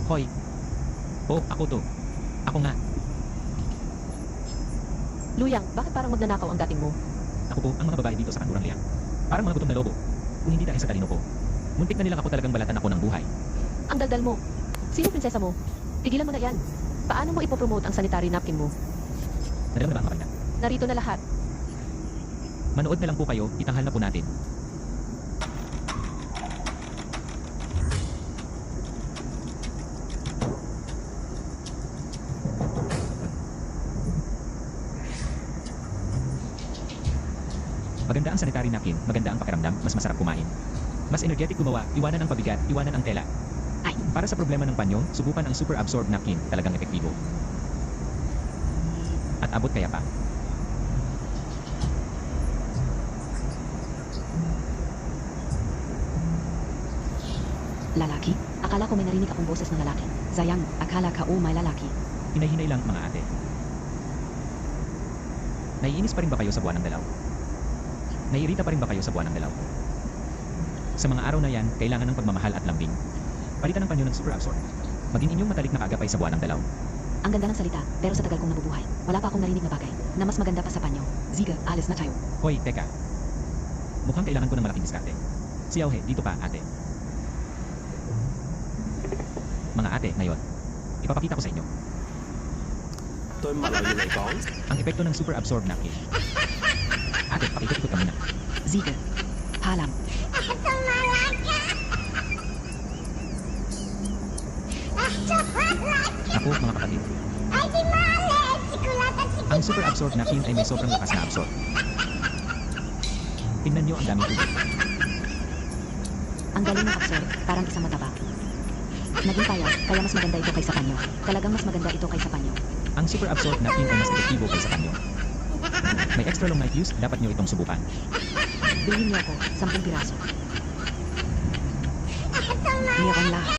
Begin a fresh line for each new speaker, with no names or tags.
Hoy. Oo, ako to. Ako nga.
Luyang, bakit parang magnanakaw ang dating mo?
Ako po ang mga babae dito sa kanlurang liang. Parang mga gutom na lobo. Kung hindi dahil sa talino ko. Muntik na nilang ako talagang balatan ako ng buhay.
Ang daldal mo. Sino prinsesa mo? Tigilan mo na yan. Paano mo ipopromote ang sanitary napkin mo?
Nadam na ba ang kapal na?
Narito na lahat.
Manood na lang po kayo, itanghal na po natin. Maganda ang sanitary napkin, maganda ang pakiramdam, mas masarap kumain. Mas energetic gumawa, iwanan ang pabigat, iwanan ang tela.
Ay,
Para sa problema ng panyo, subukan ang Super Absorb Napkin, talagang epektibo. At abot kaya pa.
lalaki? Akala ko may narinig akong boses ng lalaki. Sayang, akala ka may lalaki.
Hinay-hinay lang mga ate. Naiinis pa rin ba kayo sa buwan ng dalaw? Naiirita pa rin ba kayo sa buwan ng dalaw? Sa mga araw na yan, kailangan ng pagmamahal at lambing. Palitan ng panyo ng Super Absorb. Maging inyong matalik na kaagapay sa buwan ng dalaw.
Ang ganda ng salita, pero sa tagal kong nabubuhay, wala pa akong narinig na bagay na mas maganda pa sa panyo. Ziga, alis na tayo.
Hoy, teka. Mukhang kailangan ko ng malaking diskarte. Siyaw dito pa, ate. Mga ate, ngayon. Ipapakita ko sa inyo.
對物類嚟講，
Ang epekto ng Super Absorb Napkin. Ate, pakikot-ikot ka muna.
Ziga, halam.
Ako, mga kapatid. Ang Super Absorb Napkin ay may sobrang lakas na absorb. Tingnan nyo ang daming tubig.
Ang galing ng absorb, parang isang mataba. Naging payat, kaya mas maganda ito kaysa panyo. Talagang mas maganda ito kaysa panyo.
Ang Super Absorb Napkin ay mas epektibo kaysa panyo. May extra long night use, dapat nyo itong subukan.
Bilhin niyo ako, 10 piraso. Meron lahat.